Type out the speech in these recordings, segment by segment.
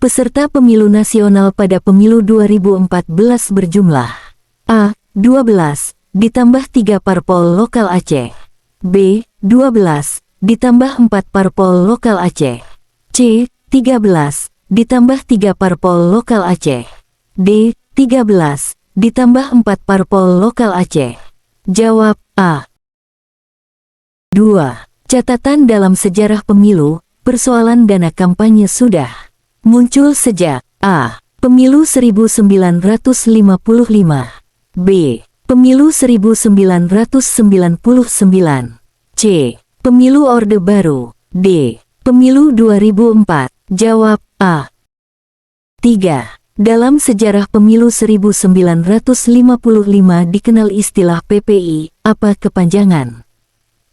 Peserta pemilu nasional pada pemilu 2014 berjumlah A. 12, ditambah 3 parpol lokal Aceh. B. 12, ditambah 4 parpol lokal Aceh. C. 13, ditambah 3 parpol lokal Aceh. D. 13, ditambah 4 parpol lokal Aceh. Jawab A. 2. Catatan dalam sejarah pemilu, persoalan dana kampanye sudah muncul sejak A. Pemilu 1955. B. Pemilu 1999. C. Pemilu Orde Baru. D. Pemilu 2004. Jawab A. 3. Dalam sejarah pemilu 1955 dikenal istilah PPI, apa kepanjangan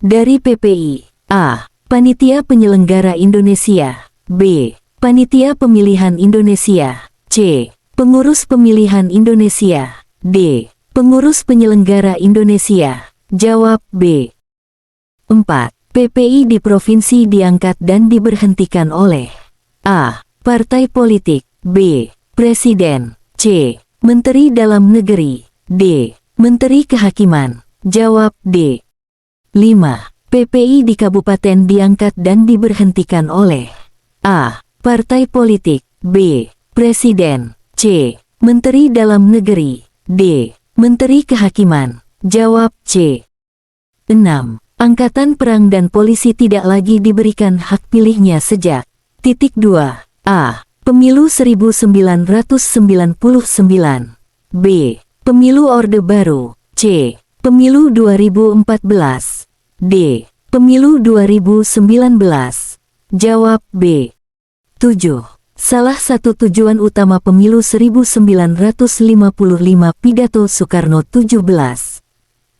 dari PPI? A. Panitia Penyelenggara Indonesia. B. Panitia Pemilihan Indonesia. C. Pengurus Pemilihan Indonesia. D. Pengurus Penyelenggara Indonesia. Jawab B. 4. PPI di provinsi diangkat dan diberhentikan oleh A. Partai politik. B. Presiden. C. Menteri Dalam Negeri. D. Menteri Kehakiman. Jawab D. 5. PPI di kabupaten diangkat dan diberhentikan oleh A. Partai politik. B. Presiden. C. Menteri Dalam Negeri. D. Menteri Kehakiman. Jawab C. 6. Angkatan Perang dan Polisi tidak lagi diberikan hak pilihnya sejak 2. A. Pemilu 1999. B. Pemilu Orde Baru. C. Pemilu 2014. D. Pemilu 2019. Jawab B. 7. Salah satu tujuan utama pemilu 1955 pidato Soekarno 17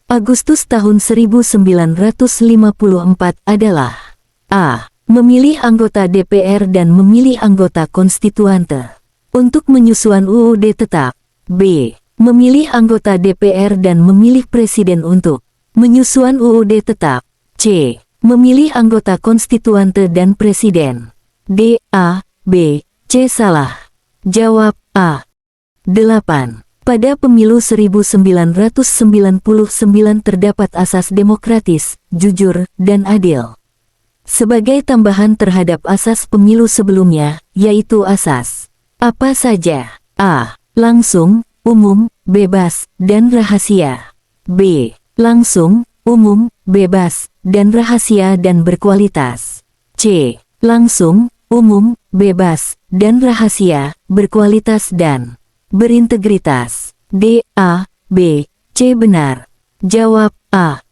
Agustus tahun 1954 adalah A. Memilih anggota DPR dan memilih anggota konstituante untuk menyusun UUD tetap. B. Memilih anggota DPR dan memilih presiden untuk menyusun UUD tetap. C. Memilih anggota konstituante dan presiden. D. A. B. C. Salah. Jawab A. 8. Pada pemilu 1999 terdapat asas demokratis, jujur, dan adil. Sebagai tambahan terhadap asas pemilu sebelumnya, yaitu asas apa saja? A. Langsung, umum, bebas, dan rahasia. B. Langsung, umum, bebas, dan rahasia dan berkualitas. C. Langsung, umum, bebas, dan rahasia, berkualitas dan berintegritas. D. A. B. C. Benar. Jawab A.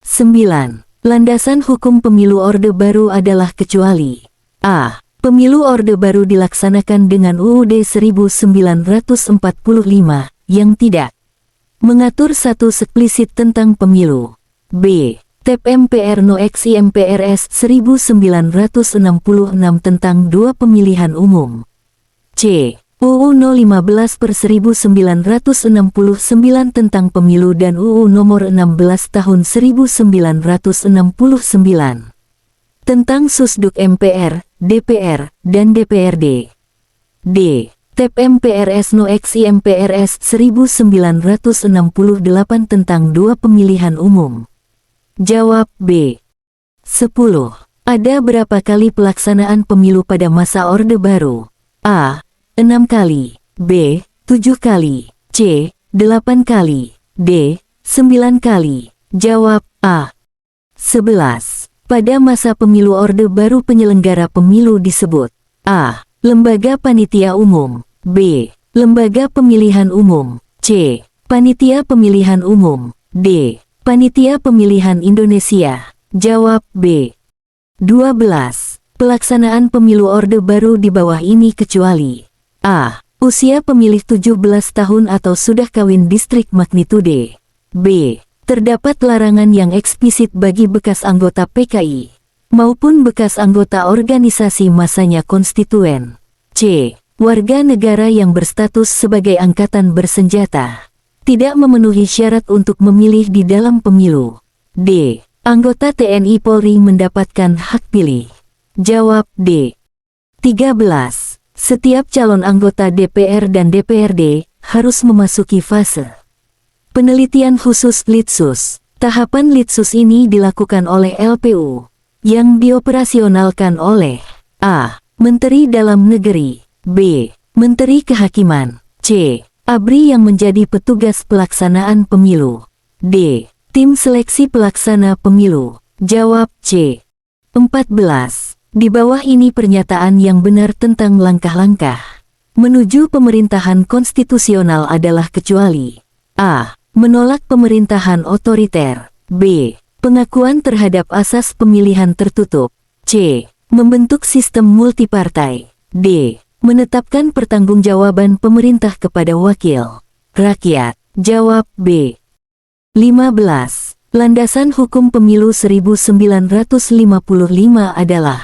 9. Landasan hukum pemilu Orde Baru adalah kecuali A. Pemilu Orde Baru dilaksanakan dengan UUD 1945 yang tidak mengatur status eksplisit tentang pemilu. B. TEP MPR No X MPRS 1966 tentang 2 pemilihan umum. C. UU No 15/1969 tentang pemilu dan UU Nomor 16 Tahun 1969 tentang Susduk MPR, DPR, dan DPRD. D. TEP MPRS No X MPRS 1968 tentang 2 pemilihan umum. Jawab B. 10. Ada berapa kali pelaksanaan pemilu pada masa Orde Baru? A. 6 kali. B. 7 kali. C. 8 kali. D. 9 kali. Jawab A. 11. Pada masa pemilu Orde Baru penyelenggara pemilu disebut A. Lembaga Panitia Umum. B. Lembaga Pemilihan Umum. C. Panitia Pemilihan Umum. D. Panitia Pemilihan Indonesia. Jawab B. 12. Pelaksanaan pemilu Orde Baru di bawah ini kecuali A. Usia pemilih 17 tahun atau sudah kawin distrik magnitude. B. Terdapat larangan yang eksplisit bagi bekas anggota PKI maupun bekas anggota organisasi masanya konstituen. C. Warga negara yang berstatus sebagai angkatan bersenjata tidak memenuhi syarat untuk memilih di dalam pemilu. D. Anggota TNI Polri mendapatkan hak pilih. Jawab D. 13. Setiap calon anggota DPR dan DPRD harus memasuki fase penelitian khusus Litsus. Tahapan Litsus ini dilakukan oleh LPU, yang dioperasionalkan oleh A. Menteri Dalam Negeri, B. Menteri Kehakiman, C. ABRI yang menjadi petugas pelaksanaan pemilu, D. Tim seleksi pelaksana pemilu. Jawab C. 14. Di bawah ini pernyataan yang benar tentang langkah-langkah menuju pemerintahan konstitusional adalah kecuali A. Menolak pemerintahan otoriter, B. Pengakuan terhadap asas pemilihan tertutup, C. Membentuk sistem multipartai, D. Menetapkan pertanggungjawaban pemerintah kepada wakil rakyat. Jawab B. 15. Landasan hukum pemilu 1955 adalah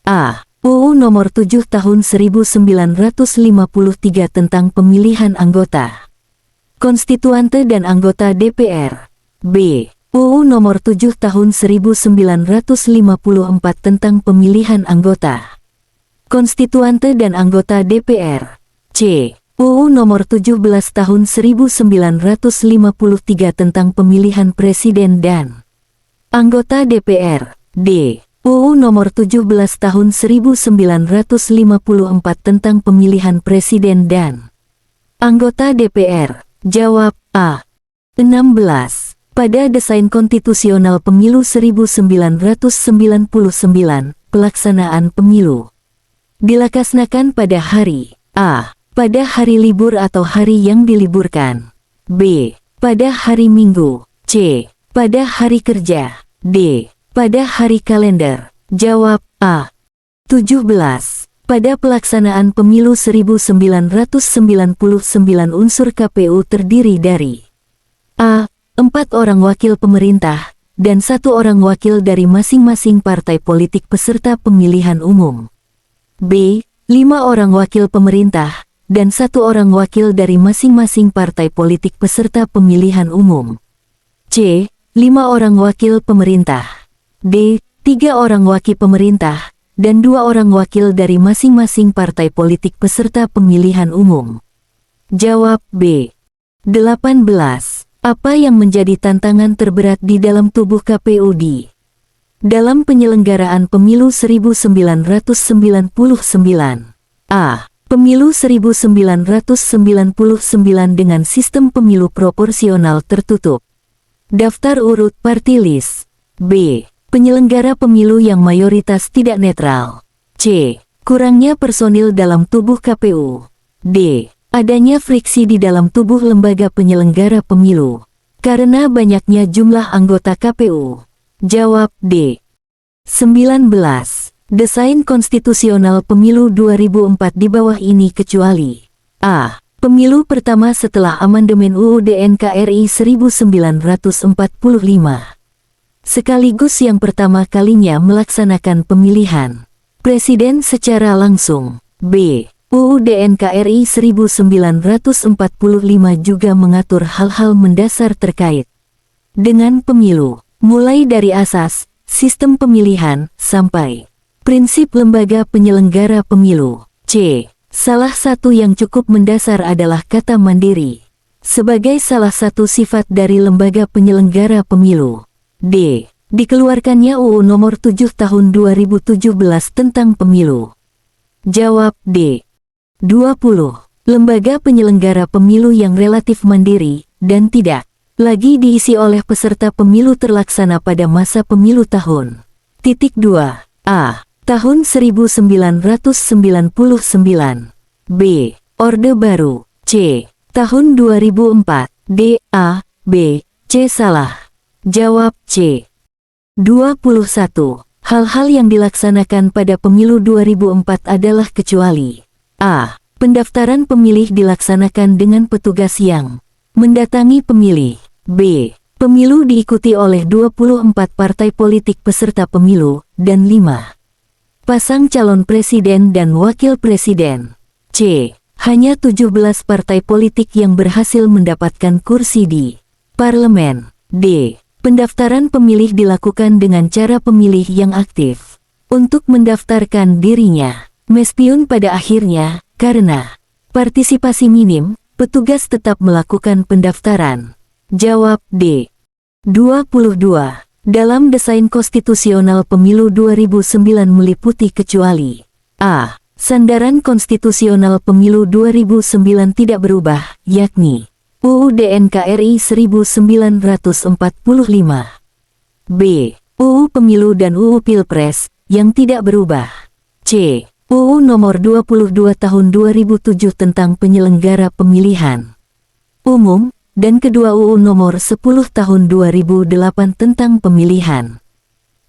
A. UU Nomor 7 Tahun 1953 tentang pemilihan anggota konstituante dan anggota DPR, B. UU Nomor 7 Tahun 1954 tentang pemilihan anggota konstituante dan anggota DPR, C. UU Nomor 17 Tahun 1953 tentang pemilihan presiden dan anggota DPR, D. UU Nomor 17 Tahun 1954 tentang pemilihan presiden dan anggota DPR. Jawab A. 16. Pada desain konstitusional pemilu 1999, pelaksanaan pemilu dilaksanakan pada hari A. Pada hari libur atau hari yang diliburkan, B. Pada hari Minggu, C. Pada hari kerja, D. Pada hari kalender. Jawab A. 17. Pada pelaksanaan pemilu 1999 unsur KPU terdiri dari A. 4 orang wakil pemerintah dan 1 orang wakil dari masing-masing partai politik peserta pemilihan umum, B. 5 orang wakil pemerintah dan 1 orang wakil dari masing-masing partai politik peserta pemilihan umum, C. 5 orang wakil pemerintah, D. 3 orang wakil pemerintah, dan 2 orang wakil dari masing-masing partai politik peserta pemilihan umum. Jawab B. 18. Apa yang menjadi tantangan terberat di dalam tubuh KPU dalam penyelenggaraan pemilu 1999? A. Pemilu 1999 dengan sistem pemilu proporsional tertutup. Daftar urut party list. B. Penyelenggara pemilu yang mayoritas tidak netral. C. Kurangnya personil dalam tubuh KPU. D. Adanya friksi di dalam tubuh lembaga penyelenggara pemilu karena banyaknya jumlah anggota KPU. Jawab D. 19. Desain konstitusional pemilu 2004 di bawah ini kecuali A. Pemilu pertama setelah amandemen UUD NKRI 1945. Sekaligus yang pertama kalinya melaksanakan pemilihan presiden secara langsung. B. UUD NKRI 1945 juga mengatur hal-hal mendasar terkait dengan pemilu, mulai dari asas, sistem pemilihan, sampai prinsip lembaga penyelenggara pemilu. C. Salah satu yang cukup mendasar adalah kata mandiri sebagai salah satu sifat dari lembaga penyelenggara pemilu. D. Dikeluarkannya UU Nomor 7 Tahun 2017 tentang pemilu. Jawab D. 20. Lembaga penyelenggara pemilu yang relatif mandiri dan tidak lagi diisi oleh peserta pemilu terlaksana pada masa pemilu tahun 2 A. Tahun 1999. B. Orde Baru. C. Tahun 2004. D. A. B. C. Salah. Jawab C. 21. Hal-hal yang dilaksanakan pada pemilu 2004 adalah kecuali A. Pendaftaran pemilih dilaksanakan dengan petugas yang mendatangi pemilih. B. Pemilu diikuti oleh 24 partai politik peserta pemilu dan 5 pasang calon presiden dan wakil presiden. C. Hanya 17 partai politik yang berhasil mendapatkan kursi di parlemen. D. Pendaftaran pemilih dilakukan dengan cara pemilih yang aktif untuk mendaftarkan dirinya. Meskipun pada akhirnya, karena partisipasi minim, petugas tetap melakukan pendaftaran. Jawab D. 22. Dalam desain konstitusional pemilu 2009 meliputi kecuali A. Sandaran konstitusional pemilu 2009 tidak berubah, yakni UUD NKRI 1945. B. UU Pemilu dan UU Pilpres, yang tidak berubah. C. UU Nomor 22 Tahun 2007 tentang penyelenggara pemilihan umum, dan kedua UU Nomor 10 Tahun 2008 tentang pemilihan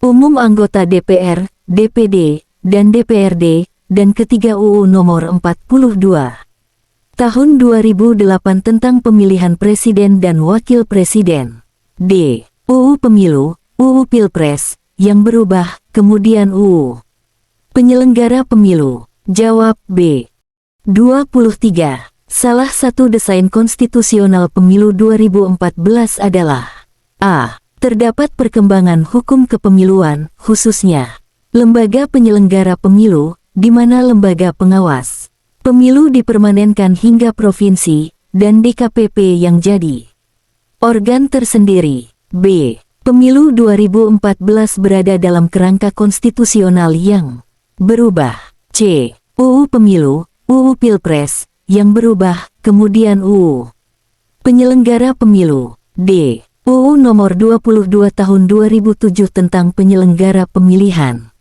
umum anggota DPR, DPD, dan DPRD, dan ketiga UU Nomor 42 Tahun 2008 tentang pemilihan presiden dan wakil presiden. D. UU Pemilu, UU Pilpres, yang berubah, kemudian UU Penyelenggara Pemilu. Jawab B. 23. Salah satu desain konstitusional pemilu 2014 adalah A. Terdapat perkembangan hukum kepemiluan, khususnya lembaga penyelenggara pemilu, di mana lembaga pengawas pemilu dipermanenkan hingga provinsi, dan DKPP yang jadi organ tersendiri. B. Pemilu 2014 berada dalam kerangka konstitusional yang berubah. C. UU Pemilu, UU Pilpres, yang berubah, kemudian UU Penyelenggara Pemilu. D. UU Nomor 22 Tahun 2007 tentang penyelenggara pemilihan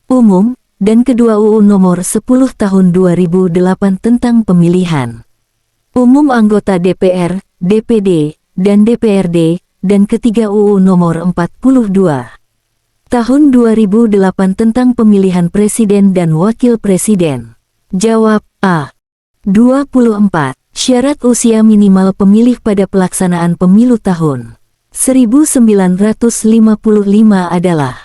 umum, dan kedua UU Nomor 10 Tahun 2008 tentang pemilihan umum anggota DPR, DPD, dan DPRD, dan ketiga UU Nomor 42 Tahun 2008 tentang pemilihan presiden dan wakil presiden. Jawab A. 24. Syarat usia minimal pemilih pada pelaksanaan pemilu tahun 1955 adalah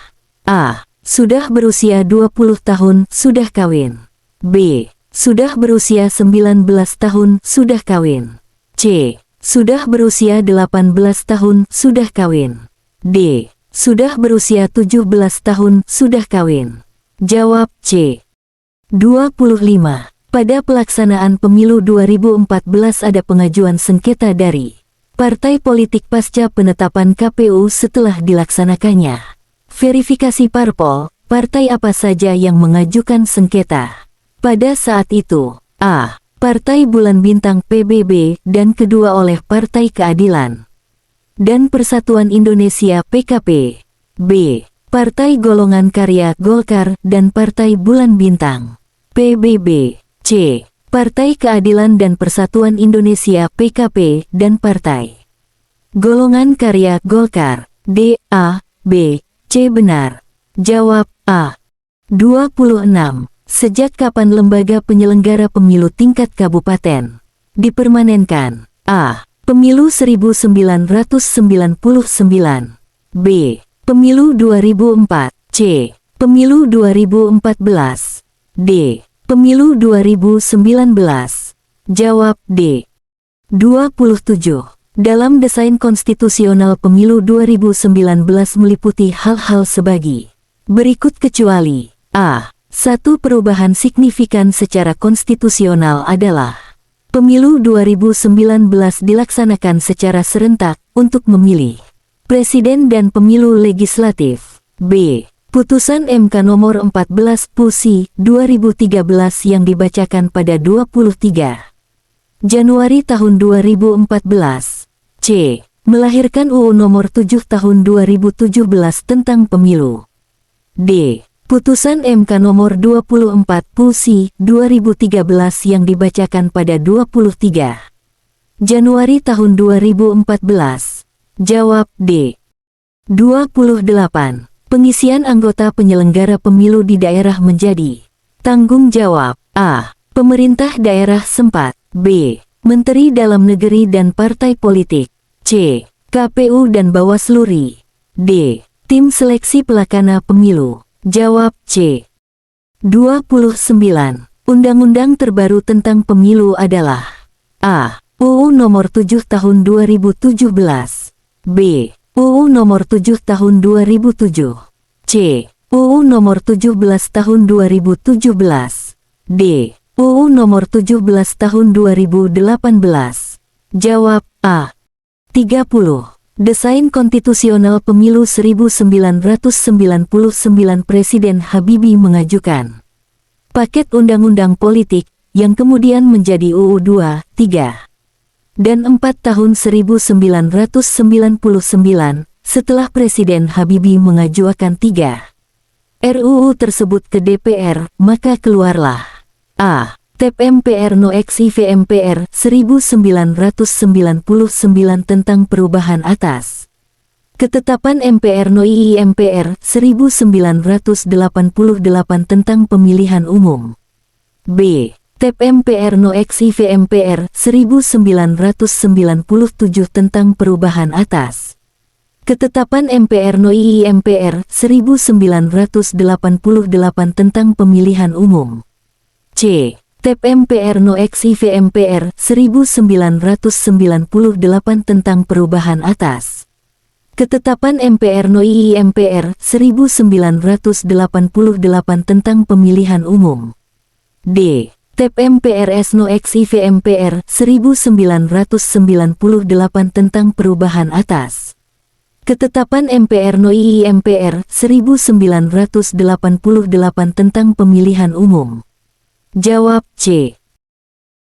A. Sudah berusia 20 tahun, sudah kawin. B. Sudah berusia 19 tahun, sudah kawin. C. Sudah berusia 18 tahun, sudah kawin. D. Sudah berusia 17 tahun, sudah kawin. Jawab C. 25. Pada pelaksanaan pemilu 2014 ada pengajuan sengketa dari partai politik pasca penetapan KPU setelah dilaksanakannya verifikasi parpol. Partai apa saja yang mengajukan sengketa? Pada saat itu, A. Partai Bulan Bintang PBB dan kedua oleh Partai Keadilan dan Persatuan Indonesia PKP. B. Partai Golongan Karya Golkar dan Partai Bulan Bintang PBB. C. Partai Keadilan dan Persatuan Indonesia PKP dan Partai Golongan Karya Golkar. D. A. B. C. Benar. Jawab A. 26. Sejak kapan lembaga penyelenggara pemilu tingkat kabupaten dipermanenkan? A. Pemilu 1999. B. Pemilu 2004. C. Pemilu 2014. D. Pemilu 2019. Jawab D. 27. Dalam desain konstitusional pemilu 2019 meliputi hal-hal sebagi berikut kecuali A. Satu perubahan signifikan secara konstitusional adalah pemilu 2019 dilaksanakan secara serentak untuk memilih presiden dan pemilu legislatif. B. Putusan MK nomor 14 PUSI 2013 yang dibacakan pada 23 Januari tahun 2014. C. Melahirkan UU nomor 7 tahun 2017 tentang pemilu. D. Putusan MK nomor 24 PUSI 2013 yang dibacakan pada 23 Januari tahun 2014. Jawab D. 28. Pengisian anggota penyelenggara pemilu di daerah menjadi tanggung jawab A. Pemerintah daerah setempat. B. Menteri Dalam Negeri dan partai politik. C. KPU dan Bawaslu RI. D. Tim seleksi pelaksana pemilu. Jawab C. 29. Undang-undang terbaru tentang pemilu adalah A. UU Nomor 7 Tahun 2017. B. UU Nomor 7 Tahun 2007. C. UU Nomor 17 Tahun 2017. D. UU Nomor 17 Tahun 2018. Jawab A. 30. Desain Konstitusional Pemilu 1999 Presiden Habibie mengajukan paket undang-undang politik yang kemudian menjadi UU 2, 3, dan 4 tahun 1999 setelah Presiden Habibie mengajukan 3 RUU tersebut ke DPR, maka keluarlah A. TEP MPR No XIV MPR 1999 tentang perubahan atas Ketetapan MPR No II MPR 1988 tentang pemilihan umum. B. TEP MPR No XIV MPR 1997 tentang perubahan atas Ketetapan MPR No II MPR 1988 tentang pemilihan umum. C. TEP MPR No XIV MPR 1998 tentang perubahan atas Ketetapan MPR No II MPR 1988 tentang pemilihan umum. D. TEP MPRS No XIV MPR 1998 tentang perubahan atas Ketetapan MPR No II MPR 1988 tentang pemilihan umum. Jawab C.